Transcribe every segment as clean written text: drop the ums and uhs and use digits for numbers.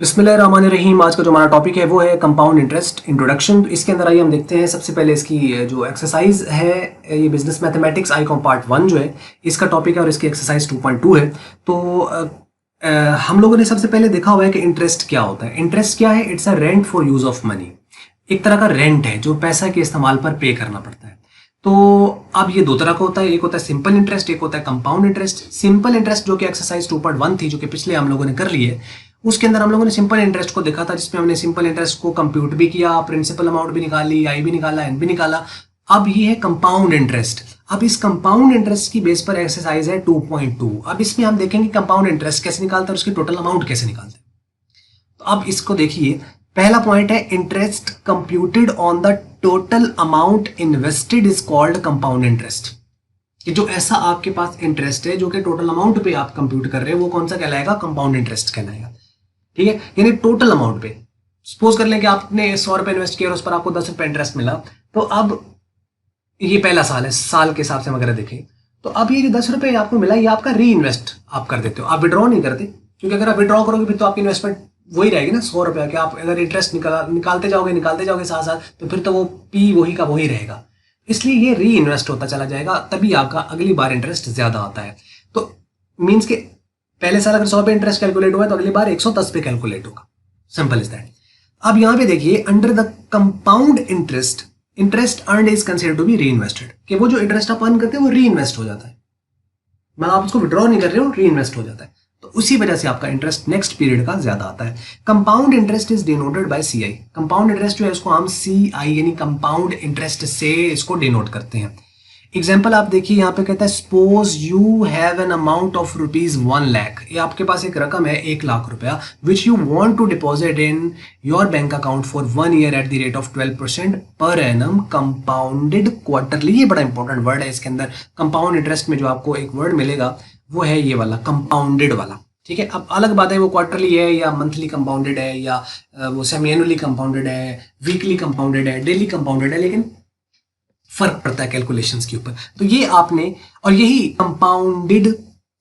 बिस्मिल्लाहिर्रहमानिर्रहीम। आज का जो हमारा टॉपिक है वो है कंपाउंड इंटरेस्ट इंट्रोडक्शन। तो इसके अंदर आइए हम देखते हैं। सबसे पहले इसकी जो एक्सरसाइज है, ये बिजनेस मैथमेटिक्स आईकॉम पार्ट 1 जो है इसका टॉपिक है और इसकी एक्सरसाइज 2.2 है। तो हम लोगों ने सबसे पहले देखा हुआ है कि इंटरेस्ट क्या होता है। इंटरेस्ट क्या है? It's a rent for use of money. एक तरह का रेंट है जो पैसा के इस्तेमाल पर पे करना पड़ता है। तो अब ये दो तरह का होता है, एक होता है सिंपल इंटरेस्ट, एक होता है कंपाउंड इंटरेस्ट। सिंपल इंटरेस्ट जो कि एक्सरसाइज 2.1 थी, जो कि पिछले हम लोगों ने कर ली है, उसके अंदर हम लोगों ने सिंपल इंटरेस्ट को देखा था, जिसमें हमने सिंपल इंटरेस्ट को कंप्यूट भी किया, प्रिंसिपल अमाउंट भी निकाली, आई भी निकाला, एन भी निकाला। अब ये है कंपाउंड इंटरेस्ट। अब इस कंपाउंड इंटरेस्ट की बेस पर एक्सरसाइज है 2.2। अब इसमें हम देखेंगे कंपाउंड इंटरेस्ट कैसे निकालते हैं और उसकी टोटल अमाउंट कैसे निकालते हैं। तो अब इसको देखिए, पहला पॉइंट है interest computed on the total amount invested is called compound interest. कि जो ऐसा आपके पास इंटरेस्ट है जो कि टोटल अमाउंट पे आप कंप्यूट कर रहे हैं, वो कौन सा कहलाएगा? कंपाउंड इंटरेस्ट कहलाएगा। ठीक है, यानी टोटल अमाउंट पे। सपोज कर लें कि आपने 100 रुपए इन्वेस्ट किया और उस पर आपको 10 रुपए इंटरेस्ट मिला। तो अब ये पहला साल है, साल के हिसाब से हम अगर देखें तो अब ये जो 10 रुपए आपको मिला, ये आपका री इन्वेस्ट आप कर देते हो, आप विड्रॉ नहीं करते। क्योंकि अगर आप विड्रॉ करोगे फिर तो आपकी इन्वेस्टमेंट वही रहेगी ना, 100 रुपया के। आप अगर इंटरेस्ट निकालते जाओगे साथ साथ, तो फिर तो वो पी वही का वही रहेगा। इसलिए ये री इन्वेस्ट होता चला जाएगा, तभी आपका अगली बार इंटरेस्ट ज्यादा आता है। तो मीन्स के पहले साल अगर 100 पे इंटरेस्ट कैलकुलेट हुआ है तो अगली बार 110 पे कैलकुलेट होगा। Simple is that. अब यहां पे देखिए, under the compound interest, interest earned is considered to be reinvested. कि वो जो इंटरेस्ट आप अर्न करते हैं वो री इन्वेस्ट हो जाता है। मैं आप उसको विड्रॉ नहीं कर रहे हो, री इन्वेस्ट हो जाता है। तो उसी वजह से आपका इंटरेस्ट नेक्स्ट पीरियड का ज्यादा आता है। Compound interest is denoted by CI. Compound interest जो है उसको हम सीआई यानी कंपाउंड इंटरेस्ट से इसको डिनोट करते हैं। एग्जाम्पल आप देखिए, यहाँ पे कहता है suppose you have an amount of ₹1,00,000। ये आपके पास एक रकम है 1,00,000 रुपया, which you want to deposit in your bank account for 1 year at the rate of 12% per annum compounded quarterly. ये बड़ा इंपॉर्टेंट वर्ड है इसके अंदर। कंपाउंड इंटरेस्ट में जो आपको एक वर्ड मिलेगा वो है ये वाला, कंपाउंडेड वाला। ठीक है, अब अलग बात है वो क्वार्टरली है या मंथली कंपाउंडेड है या वो सेमी एनुअली कंपाउंडेड है, वीकली कंपाउंडेड है, डेली कंपाउंडेड है, लेकिन फर्क पड़ता है कैलकुलेशंस के ऊपर। तो ये आपने, और यही कंपाउंडेड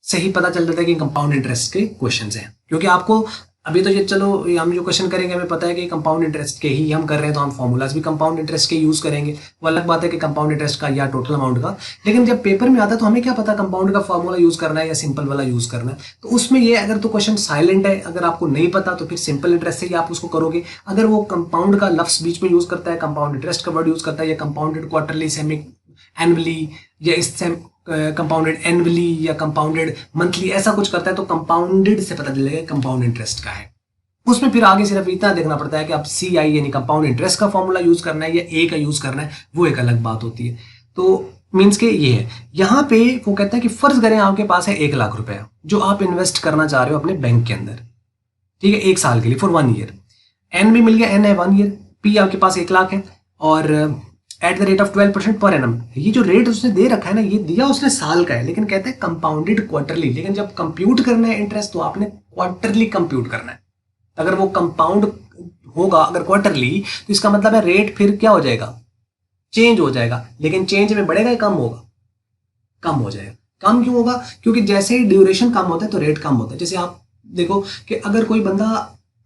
से ही पता चल जाता है कि कंपाउंड इंटरेस्ट के क्वेश्चंस हैं। क्योंकि आपको अभी तो ये चलो हम जो क्वेश्चन करेंगे हमें पता है कि कंपाउंड इंटरेस्ट के ही हम कर रहे हैं, तो हम फॉर्मूलाज भी कंपाउंड इंटरेस्ट के यूज करेंगे। वो अलग बात है कि कंपाउंड इंटरेस्ट का या टोटल अमाउंट का। लेकिन जब पेपर में आता है तो हमें क्या पता कंपाउंड का फॉर्मूला यूज करना है या सिंपल वाला यूज करना है। तो उसमें ये अगर तो क्वेश्चन साइलेंट है, अगर आपको नहीं पता तो फिर सिंपल इंटरेस्ट से ही आप उसको करोगे। अगर वो कंपाउंड का लफ्ज बीच में यूज करता है, कंपाउंड इंटरेस्ट का वर्ड यूज करता है, या कंपाउंडेड क्वार्टरली, सेमी एनुअली, या इस कंपाउंडेड एनुअली या कंपाउंडेड मंथली, ऐसा कुछ करता है, तो कंपाउंडेड से पता चलेगा कंपाउंड इंटरेस्ट का है। उसमें फिर आगे सिर्फ इतना देखना पड़ता है कि आप सी आई यानी कंपाउंड इंटरेस्ट का फॉर्मूला यूज करना है या ए का यूज करना है, वो एक अलग बात होती है। तो मीन्स के ये है, यहाँ पे वो कहता है कि फर्ज करें आपके पास है 1,00,000 रुपया जो आप इन्वेस्ट करना चाह रहे हो अपने बैंक के अंदर। ठीक है, 1 साल के लिए, फॉर 1 ईयर। एन भी मिल गया, एन है 1 ईयर, पी आपके पास 1,00,000 है, और eight the rate of 12% per annum. ये जो रेट उसने दे रखा है ना, ये दिया उसने साल का है, लेकिन कहते हैं कंपाउंडेड क्वार्टरली। लेकिन जब कंप्यूट करना है इंटरेस्ट तो आपने क्वार्टरली कंप्यूट करना है। अगर वो कंपाउंड होगा अगर क्वार्टरली, तो इसका मतलब है रेट फिर क्या हो जाएगा? चेंज हो जाएगा। लेकिन चेंज में बढ़ेगा या कम होगा? कम हो जाएगा। कम क्यों होगा? क्योंकि जैसे ही ड्यूरेशन कम होता है तो रेट कम होता है। जैसे आप देखो कि अगर कोई बंदा,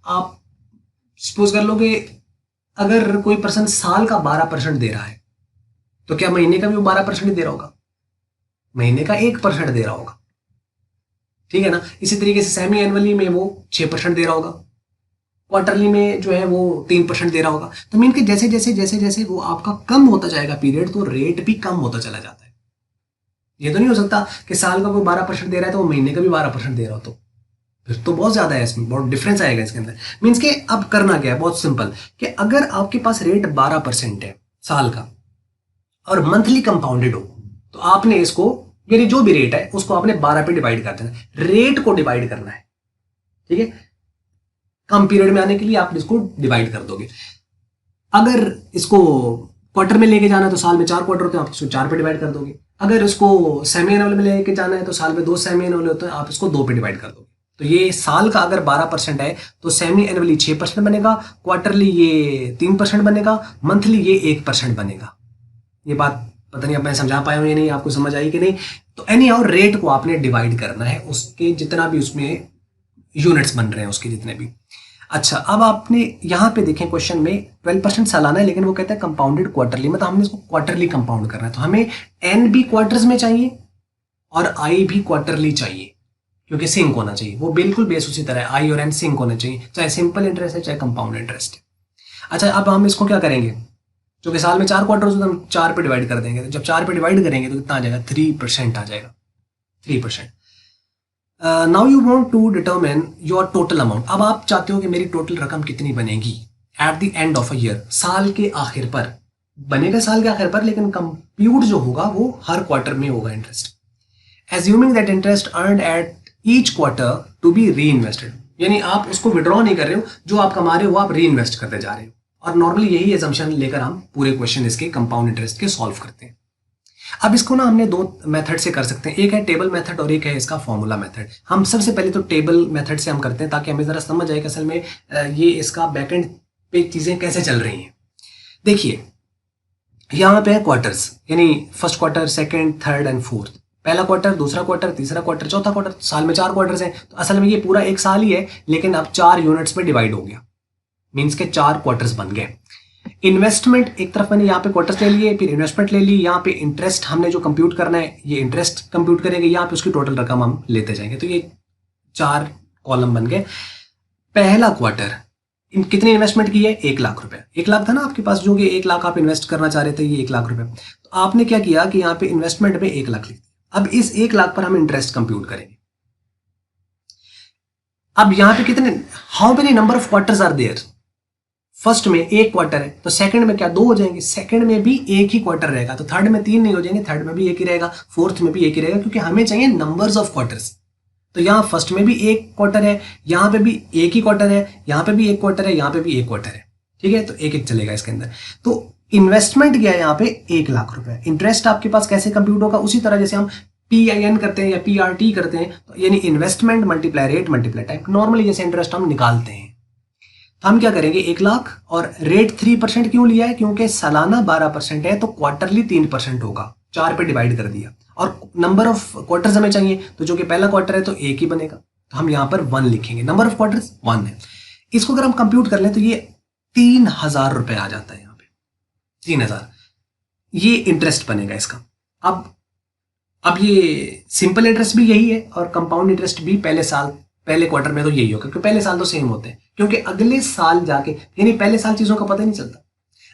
आप सपोज कर लो कि अगर कोई पर्सन साल का 12% दे रहा है, तो क्या महीने का भी वो 12% दे रहा होगा? महीने का 1% दे रहा होगा। ठीक है ना? इसी तरीके से सेमी एनुअली में वो 6% दे रहा होगा, क्वार्टरली में जो है वो 3% दे रहा होगा। तो मीन के जैसे जैसे जैसे जैसे वो आपका कम होता जाएगा पीरियड, तो रेट भी कम होता चला जाता है। ये तो नहीं हो सकता कि साल का कोई 12% दे रहा है तो वो महीने का भी 12% दे रहा हो, तो फिर तो बहुत ज्यादा है, इसमें बहुत डिफरेंस आएगा इसके अंदर। मीन्स के अब करना क्या है, बहुत सिंपल, कि अगर आपके पास रेट 12% है साल का और मंथली कंपाउंडेड हो, तो आपने इसको, यानी जो भी रेट है उसको आपने 12 पे डिवाइड कर देना है। रेट को डिवाइड करना है। ठीक है, कम पीरियड में आने के लिए आप इसको डिवाइड कर दोगे। अगर इसको क्वार्टर में लेके जाना है तो साल में 4 क्वार्टर होते हैं, आप इसको 4 पे डिवाइड कर दोगे। अगर इसको सेमी एनुअल में लेके जाना है तो साल में 2 सेमी एनुअल होते हैं, आप इसको 2 पे डिवाइड कर दोगे। तो ये साल का अगर 12% है तो सेमी एनुअली 6% बनेगा, क्वार्टरली ये 3% बनेगा, मंथली ये 1% बनेगा। ये बात पता नहीं अब मैं समझा पाया हूं या नहीं, आपको समझ आई कि नहीं? तो एनी हाउ रेट को आपने डिवाइड करना है, उसके जितना भी उसमें यूनिट्स बन रहे हैं उसके जितने भी। अच्छा, अब आपने यहाँ पे देखें क्वेश्चन में 12% सालाना है, लेकिन वो कहता है कंपाउंडेड क्वार्टरली, मतलब हमने इसको क्वार्टरली कंपाउंड करना है। तो हमें एन भी क्वार्टर्स में चाहिए और आई भी क्वार्टरली चाहिए, क्योंकि सिंक होना चाहिए। वो बिल्कुल बेस उसी तरह है, आई और एन सिंक होने चाहिए, चाहे सिंपल इंटरेस्ट है चाहे कंपाउंड इंटरेस्ट है। अच्छा, अब हम इसको क्या करेंगे, जो कि साल में 4 क्वार्टर होते हैं, हम 4 पे डिवाइड कर देंगे। तो जब 4 पे डिवाइड करेंगे तो कितना आ जाएगा, 3% आ जाएगा, 3%। Now you want to determine your total amount. अब आप चाहते हो कि मेरी टोटल रकम कितनी बनेगी at the end of a year, साल के आखिर पर बनेगा, साल के आखिर पर, लेकिन कंप्यूट जो होगा वो हर क्वार्टर में होगा interest. Assuming that interest earned at each quarter to be reinvested, यानी आप उसको विड्रॉ नहीं कर रहे हो, जो आप कमा रहे हो वो आप री इन्वेस्ट करते जा रहे हो। और नॉर्मली यही एजम्पशन लेकर हम पूरे क्वेश्चन इसके कंपाउंड इंटरेस्ट के सॉल्व करते हैं। अब इसको ना हमने 2 मेथड से कर सकते हैं, एक है टेबल मेथड और एक है इसका फॉर्मूला मेथड। हम सबसे पहले तो टेबल मेथड से हम करते हैं, ताकि हमें ज़रा समझ आए कि असल में ये इसका बैकएंड पे चीज़ें कैसे चल रही हैं। देखिए, यहाँ पे है क्वार्टर्स, यानी first quarter, second, third and fourth. पहला क्वार्टर, दूसरा क्वार्टर, तीसरा क्वार्टर, चौथा क्वार्टर। साल में 4 क्वार्टर्स हैं, तो असल में ये पूरा एक साल ही है, लेकिन अब 4 यूनिट्स में डिवाइड हो गया, मीन्स के 4 क्वार्टर्स बन गए। इन्वेस्टमेंट एक तरफ मैंने यहाँ पे क्वार्टर्स ले लिए, फिर इन्वेस्टमेंट ले ली, यहाँ पे इंटरेस्ट हमने जो कंप्यूट करना है ये इंटरेस्ट कंप्यूट करेंगे, यहाँ पे उसकी टोटल रकम हम लेते जाएंगे। तो ये 4 कॉलम बन गए। पहला क्वार्टर, कितनी इन्वेस्टमेंट की है, 1 लाख रुपए। 1 लाख था ना आपके पास, जो कि 1 लाख आप इन्वेस्ट करना चाह रहे थे, ये 1 लाख रुपए। तो आपने क्या किया कि यहाँ पे इन्वेस्टमेंट में 1 लाख लिख दिया। अब इस 1 लाख पर हम इंटरेस्ट कंप्यूट करेंगे। अब यहाँ पे कितने, how many number of quarters are there. First में 1 क्वार्टर है, तो सेकंड में क्या 2 हो जाएंगे, सेकंड में भी 1 ही क्वार्टर रहेगा, तो थर्ड में 3 नहीं हो जाएंगे, थर्ड में भी 1 ही रहेगा, फोर्थ में भी 1 ही रहेगा, क्योंकि हमें चाहिए नंबर्स ऑफ क्वार्टर्स। तो यहाँ फर्स्ट में भी 1 क्वार्टर है, यहाँ पे भी 1 ही क्वार्टर है, यहाँ पे भी 1 क्वार्टर है, यहाँ पे भी 1 क्वार्टर है, ठीक है। तो 1-1 चलेगा इसके अंदर। तो इन्वेस्टमेंट किया है यहाँ पे 1 लाख रुपए। इंटरेस्ट आपके पास कैसे कंप्यूट होगा, उसी तरह जैसे हम PIN करते हैं या PRT करते हैं, तो यानी investment multiply rate multiply time, normally जैसे इंटरेस्ट हम निकालते हैं। तो हम क्या करेंगे, 1 लाख और रेट 3% क्यों लिया है, क्योंकि सालाना 12% है, तो क्वार्टरली 3% होगा, 4 पे डिवाइड कर दिया। और नंबर ऑफ क्वार्टर्स हमें चाहिए, तो जो कि पहला क्वार्टर है तो 1 ही बनेगा, तो हम यहाँ पर 1 लिखेंगे। नंबर ऑफ क्वार्टर्स 1 है। इसको अगर हम कंप्यूट कर लें तो ये 3000 रुपए आ जाता है यहाँ पे, 3000 ये इंटरेस्ट बनेगा इसका। अब ये सिंपल इंटरेस्ट भी यही है और कंपाउंड इंटरेस्ट भी पहले क्वार्टर में तो यही होगा, क्योंकि पहले साल तो सेम होते हैं, क्योंकि अगले साल जाके, यानी पहले साल चीजों का पता ही नहीं चलता,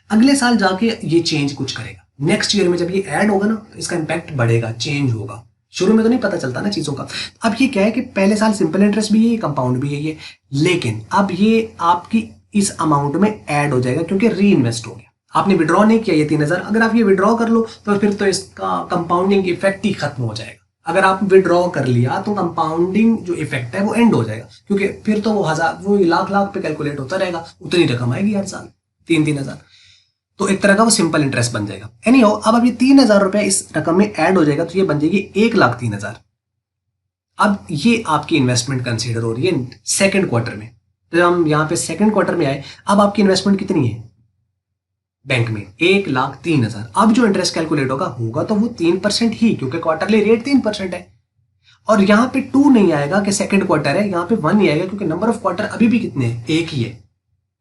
अगले साल जाके ये चेंज कुछ करेगा। नेक्स्ट ईयर में जब ये ऐड होगा ना, तो इसका इंपैक्ट बढ़ेगा, चेंज होगा। शुरू में तो नहीं पता चलता ना चीजों का। अब ये क्या है कि पहले साल सिंपल इंटरेस्ट भी है, कंपाउंड भी यही है, लेकिन अब ये आपकी इस अमाउंट में ऐड हो जाएगा, क्योंकि री इन्वेस्ट हो गया। आपने विड्रॉ नहीं किया ये 3000, अगर आप ये विड्रॉ कर लो तो फिर तो इसका कंपाउंडिंग इफेक्ट ही खत्म हो जाएगा। अगर आप विड्रॉ कर लिया तो कंपाउंडिंग जो इफेक्ट है वो एंड हो जाएगा, क्योंकि फिर तो वो लाख पे कैलकुलेट होता रहेगा, उतनी रकम आएगी हर साल, 3-3000। तो एक तरह का वो सिंपल इंटरेस्ट बन जाएगा। एनीहाउ, अब ये 3000 रुपए इस रकम में ऐड हो जाएगा, तो ये बन जाएगी 1,03,000। अब ये आपकी इन्वेस्टमेंट कंसीडर हो रही है सेकेंड क्वार्टर में। तो हम यहाँ पे सेकेंड क्वार्टर में आए, अब आपकी इन्वेस्टमेंट कितनी है बैंक में, 1,03,000। अब जो इंटरेस्ट कैलकुलेट होगा तो वो 3% ही, क्योंकि क्वार्टरली रेट 3% है। और यहाँ पे 2 नहीं आएगा कि सेकंड क्वार्टर है, यहाँ पे 1 ही आएगा, क्योंकि नंबर ऑफ क्वार्टर अभी भी कितने हैं, 1 ही है,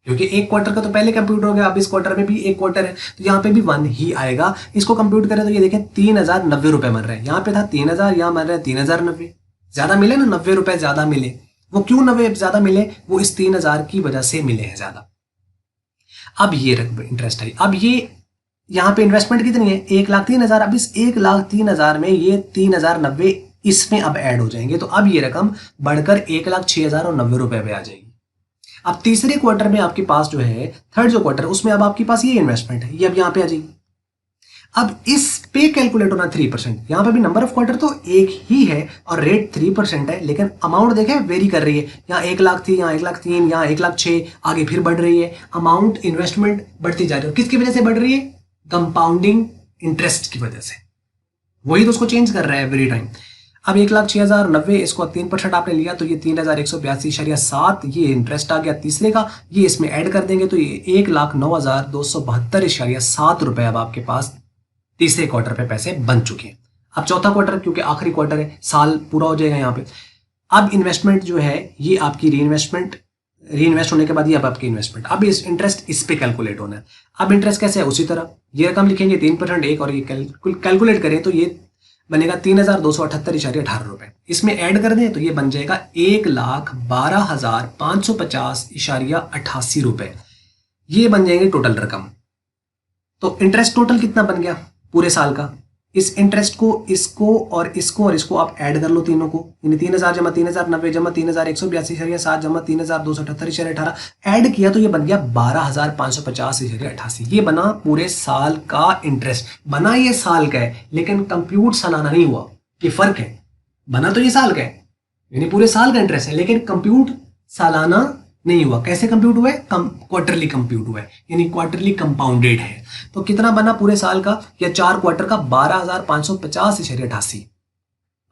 क्योंकि 1 क्वार्टर का तो पहले कंप्यूट हो गया, अब इस क्वार्टर में भी 1 क्वार्टर है, तो यहाँ पे भी 1 ही आएगा। इसको कंप्यूट करें तो ये देखें 3090 रुपए मिल रहे हैं। यहाँ पे था 3000, यहाँ मिल रहे हैं 3090। ज्यादा मिले ना, 90 रुपए ज्यादा मिले। वो क्यों 90 ज्यादा मिले, वो इस 3000 की वजह से मिले हैं ज्यादा। अब ये इंटरेस्ट है। अब ये यहाँ पे इन्वेस्टमेंट कितनी है, 1,03,000। अब इस 1,03,000 में ये 3090 इसमें अब ऐड हो जाएंगे, तो अब ये रकम बढ़कर 1,06,090 रुपए पे आ जाएगी। अब तीसरे क्वार्टर में आपके पास जो है, थर्ड जो क्वार्टर, उसमें अब आपके पास ये इन्वेस्टमेंट है, ये अब यहाँ पे आ जाएगी। अब इस पे कैलकुलेट होना 3%। यहाँ पे भी नंबर ऑफ क्वार्टर तो 1 ही है और रेट 3% है, लेकिन अमाउंट देखें वेरी कर रही है। यहाँ 1 लाख थी, यहाँ 1,03,000, यहाँ 1,06,000, आगे फिर बढ़ रही है। अमाउंट इन्वेस्टमेंट बढ़ती जा रही है। किसकी वजह से बढ़ रही है, कंपाउंडिंग इंटरेस्ट की वजह से। वही तो उसको चेंज कर रहा है एवरी टाइम। अब 1,06,090, इसको 3% आपने लिया तो ये 3,182.7 ये इंटरेस्ट आ गया तीसरे का, ये इसमें ऐड कर देंगे तो ये 1,09,272.7 रुपए अब आपके पास तीसरे क्वार्टर पे पैसे बन चुके हैं। अब चौथा क्वार्टर, क्योंकि आखिरी क्वार्टर है, साल पूरा हो जाएगा यहाँ पे। अब इन्वेस्टमेंट जो है ये आपकी री इन्वेस्टमेंट री इन्वेस्ट होने के बाद ये अब आपकी इन्वेस्टमेंट, अब इस इंटरेस्ट इस पे कैलकुलेट होना है। अब इंटरेस्ट कैसे है, उसी तरह ये रकम लिखेंगे 3% एक, और ये कैलकुलेट करें तो ये बनेगा 3278.18 इसमें ऐड कर दें तो ये बन जाएगा 1,12,550.88 ये बन जाएंगे टोटल रकम। तो इंटरेस्ट टोटल कितना बन गया पूरे साल का, इस इंटरेस्ट को इसको और इसको आप ऐड कर लो तीनों को, यानी 3,000 जमा 3,090 जमा 3,182.7 जमा 3,278.18 ऐड किया तो ये बन गया 12,550.88। ये बना पूरे साल का इंटरेस्ट। बना ये साल का है लेकिन कंप्यूट सालाना नहीं हुआ, ये फर्क है। बना तो ये साल का है यानी पूरे साल का इंटरेस्ट है, लेकिन कंप्यूट सालाना नहीं हुआ। कैसे कंप्यूट हुआ है, क्वार्टरली कंप्यूट हुआ है, यानी क्वार्टरली कंपाउंडेड है। तो कितना बना पूरे साल का या 4 क्वार्टर का, 12,550.88,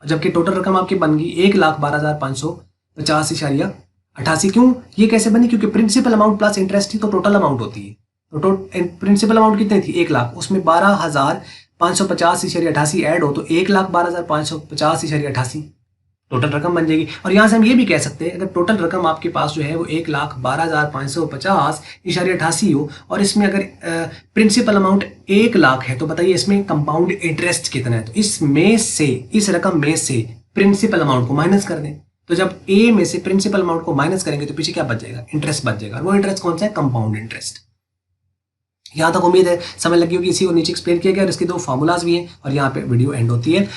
जबकि टोटल रकम आपकी बन गई 1,12,550.88। क्यों, ये कैसे बनी, क्योंकि प्रिंसिपल अमाउंट प्लस इंटरेस्ट थी तो टोटल अमाउंट होती है। तो प्रिंसिपल अमाउंट कितनी थी, 1 लाख, उसमें 12,550.88 ऐड हो तो 1,12,550.88 टोटल रकम बन जाएगी। और यहां से हम ये भी कह सकते हैं अगर टोटल रकम आपके पास जो है वो 1,12,550.88 हो और इसमें अगर प्रिंसिपल अमाउंट 1 लाख है तो बताइए इसमें कंपाउंड इंटरेस्ट कितना है। तो इसमें से, इस रकम में से प्रिंसिपल अमाउंट को माइनस कर दें। तो जब ए में से प्रिंसिपल अमाउंट को माइनस करेंगे तो पीछे क्या बच जाएगा, इंटरेस्ट बच जाएगा। वो इंटरेस्ट कौन सा है, कंपाउंड इंटरेस्ट। यहां तक उम्मीद है समझ लगी होगी। इसी को नीचे एक्सप्लेन किया गया और इसके 2 फॉर्मूलाज भी हैं और यहाँ पे वीडियो एंड होती है।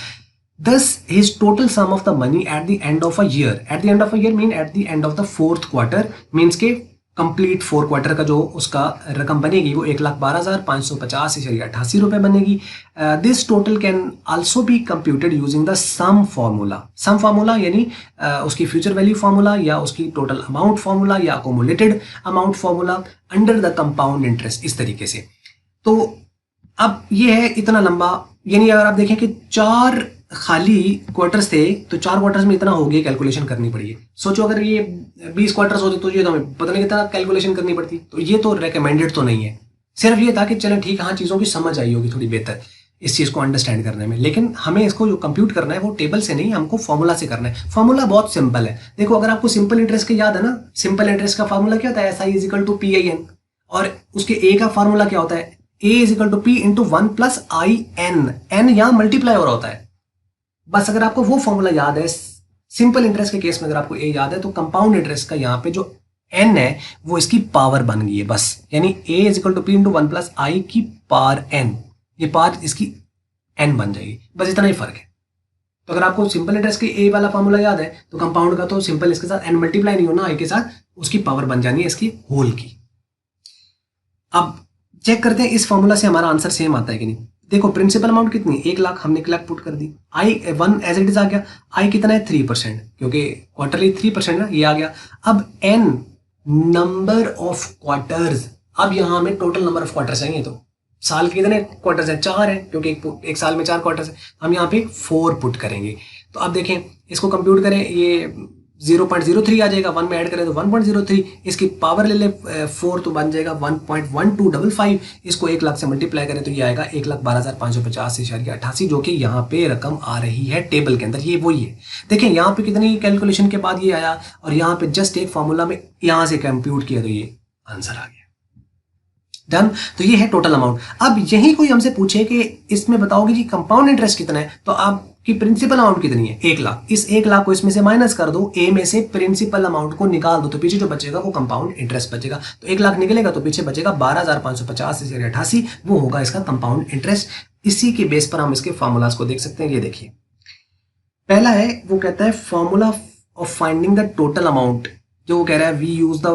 Thus, his total sum of the money at the end of a year. At the end of a year mean at the end of the 4th quarter means के complete 4 quarter का जो उसका रकम बनेगी वो 1,12,550.88 बनेगी। This total can also be computed using the some formula. Some formula यानी उसकी फ्यूचर वैल्यू फार्मूला या उसकी टोटल अमाउंट फार्मूला या accumulated amount formula under the compound interest, इस तरीके से। तो अब ये है इतना लंबा, यानी अगर आप देखें कि 4 खाली क्वार्टर्स थे तो 4 क्वार्टर्स में इतना हो गया, कैलकुलेशन करनी पड़ी है। सोचो अगर ये 20 क्वार्टर्स होते तो ये तो हमें पता नहीं कितना कैलकुलेशन करनी पड़ती। तो ये तो रेकमेंडेड तो नहीं है, सिर्फ ये था कि चलें ठीक, हाँ चीज़ों की समझ आई होगी थोड़ी बेहतर इस चीज़ को अंडरस्टैंड करने में। लेकिन हमें इसको जो कंप्यूट करना है वो टेबल से नहीं, हमको फॉर्मूला से करना है। फॉर्मूला बहुत सिंपल है। देखो अगर आपको सिंपल इंटरेस्ट का याद है ना, सिंपल इंटरेस्ट का फॉर्मूला क्या होता है, SI = PIN, और उसके ए का फॉर्मूला क्या होता है, A = P × 1 + IN। n यहाँ मल्टीप्लाई हो रहा होता है। बस अगर आपको वो फॉर्मूला याद है, सिंपल इंटरेस्ट के केस में अगर आपको ए याद है तो कंपाउंड इंटरेस्ट का यहाँ पे जो n है वो इसकी पावर बन गई है बस, यानी A = P × 1 + I की पावर n, ये पावर इसकी n बन जाएगी। बस इतना ही फर्क है। तो अगर आपको सिंपल इंटरेस्ट के ए वाला फॉर्मूला याद है तो कंपाउंड का तो सिंपल इसके साथ n मल्टीप्लाई नहीं होना, i के साथ उसकी पावर बन जानी है इसकी होल की। अब चेक करते हैं इस फॉर्मूला से हमारा आंसर सेम आता है कि नहीं। देखो प्रिंसिपल अमाउंट कितनी, 1 लाख, हमने 1 लाख पुट कर दी। I 1 एज इट इज आ गया। I कितना है, 3%, क्योंकि क्वार्टरली 3% ना, ये आ गया। अब n नंबर ऑफ क्वार्टर्स, अब यहाँ हमें टोटल नंबर ऑफ क्वार्टर्स चाहिए। तो साल के कितने क्वार्टर्स हैं, 4 हैं, क्योंकि एक साल में 4 क्वार्टर्स हैं। हम यहाँ पे 4 पुट करेंगे। तो अब देखें इसको कंप्यूट करें, ये 0.03 आ जाएगा, 1 में ऐड करें तो 1.03, इसकी पावर ले ले 4 तो बन जाएगा 1.1255। इसको 1 लाख से मल्टीप्लाई करें तो ये आएगा 1,12,550.88, जो कि यहाँ पे रकम आ रही है टेबल के अंदर, ये वही है। देखें यहाँ पे कितनी कैलकुलेशन के बाद ये आया और यहाँ पे जस्ट एक फॉर्मूला में यहाँ से कंप्यूट किया तो ये आंसर आ गया। डन। तो ये है टोटल अमाउंट। अब यही कोई हमसे पूछे कि इसमें बताओगे जी कंपाउंड इंटरेस्ट कितना है, तो आपकी प्रिंसिपल अमाउंट कितनी है, 1 लाख। इस 1 लाख को इसमें से माइनस कर दो, ए में से प्रिंसिपल अमाउंट को निकाल दो, तो पीछे जो बचेगा वो कंपाउंड इंटरेस्ट बचेगा। तो 1 लाख निकलेगा तो पीछे बचेगा 12,550.88, वो होगा इसका कंपाउंड इंटरेस्ट। इसी के बेस पर हम इसके फॉर्मूलाज को देख सकते हैं। ये देखिए पहला है, वो कहता है formula of finding the total amount, जो वो कह रहा है we use the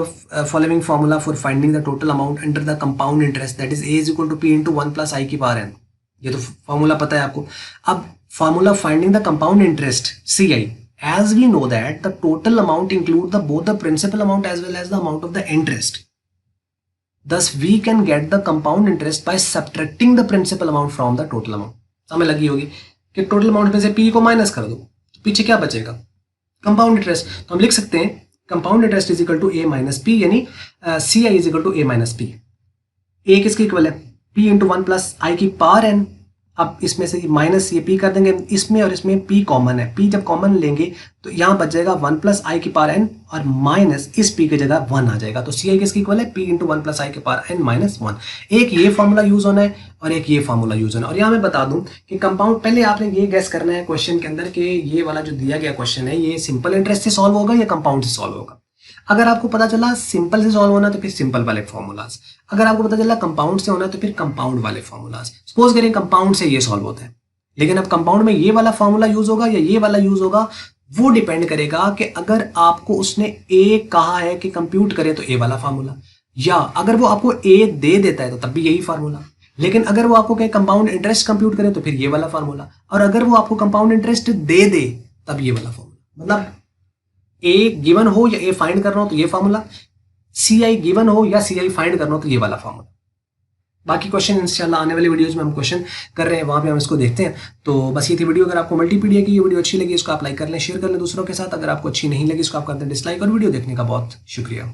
following formula for finding the total amount under the compound interest, that is A = P × 1 + I की पावर n। ये तो फॉर्मूला पता है आपको। अब formula finding the compound interest CI, as we know that the total amount include both the principal amount as well as the amount of the interest. Thus we can get the compound interest by subtracting the principal amount from the total amount. समझ लगी होगी कि total amount में से P को minus कर दो तो पीछे क्या बचेगा, कंपाउंड इंटरेस्ट। तो हम लिख सकते हैं compound interest is equal to A - P, यानी CI is equal to A - P। A किसके इक्वल है, P × 1 + I की पावर n। अब इसमें से माइनस ये p कर देंगे, इसमें और इसमें p कॉमन है, p जब कॉमन लेंगे तो यहाँ बच जाएगा 1 प्लस आई की पावर n और माइनस इस p की जगह 1 आ जाएगा। तो सी आई किसकी इक्वल है, p इंटू 1 प्लस आई की पावर n माइनस 1। एक ये फॉर्मूला यूज होना है और एक ये फॉर्मूला यूज होना है। और यहाँ मैं बता दूं कि कंपाउंड, पहले आपने ये गैस करना है क्वेश्चन के अंदर कि ये वाला जो दिया गया क्वेश्चन है ये सिंपल इंटरेस्ट से सॉल्व होगा या कंपाउंड से सॉल्व होगा। अगर आपको पता चला सिंपल से सॉल्व होना तो फिर सिंपल वाले फॉर्मूलाज, अगर आपको पता चला कंपाउंड से होना तो फिर कंपाउंड वाले फॉर्मूलाज। सपोज करें कंपाउंड से ये सॉल्व होता है, लेकिन अब कंपाउंड में ये वाला फॉर्मूला यूज होगा या ये वाला यूज होगा, वो डिपेंड करेगा कि अगर आपको उसने ए कहा है कि कंप्यूट करे तो ए वाला फार्मूला, या अगर वो आपको ए दे देता है तो तब भी यही फार्मूला, लेकिन अगर वो आपको कहे कंपाउंड इंटरेस्ट कंप्यूट करे तो फिर ये वाला फार्मूला, और अगर वो आपको कंपाउंड इंटरेस्ट दे दे तब ये वाला फार्मूला। मतलब ए गिवन हो या ए फाइंड करना हो तो ये फार्मूला, सी आई गिवन हो या सी आई फाइंड करना हो तो ये वाला फार्मूला। बाकी क्वेश्चन इंशाल्लाह आने वाली वीडियोस में हम क्वेश्चन कर रहे हैं, वहां पे हम इसको देखते हैं। तो बस ये थी वीडियो। अगर आपको मल्टीपीडिया की ये वीडियो अच्छी लगी इसको आप लाइक कर लें, शेयर कर लें दूसरों के साथ। अगर आपको अच्छी नहीं लगी इसको आप कर दें डिसलाइक। और वीडियो देखने का बहुत शुक्रिया।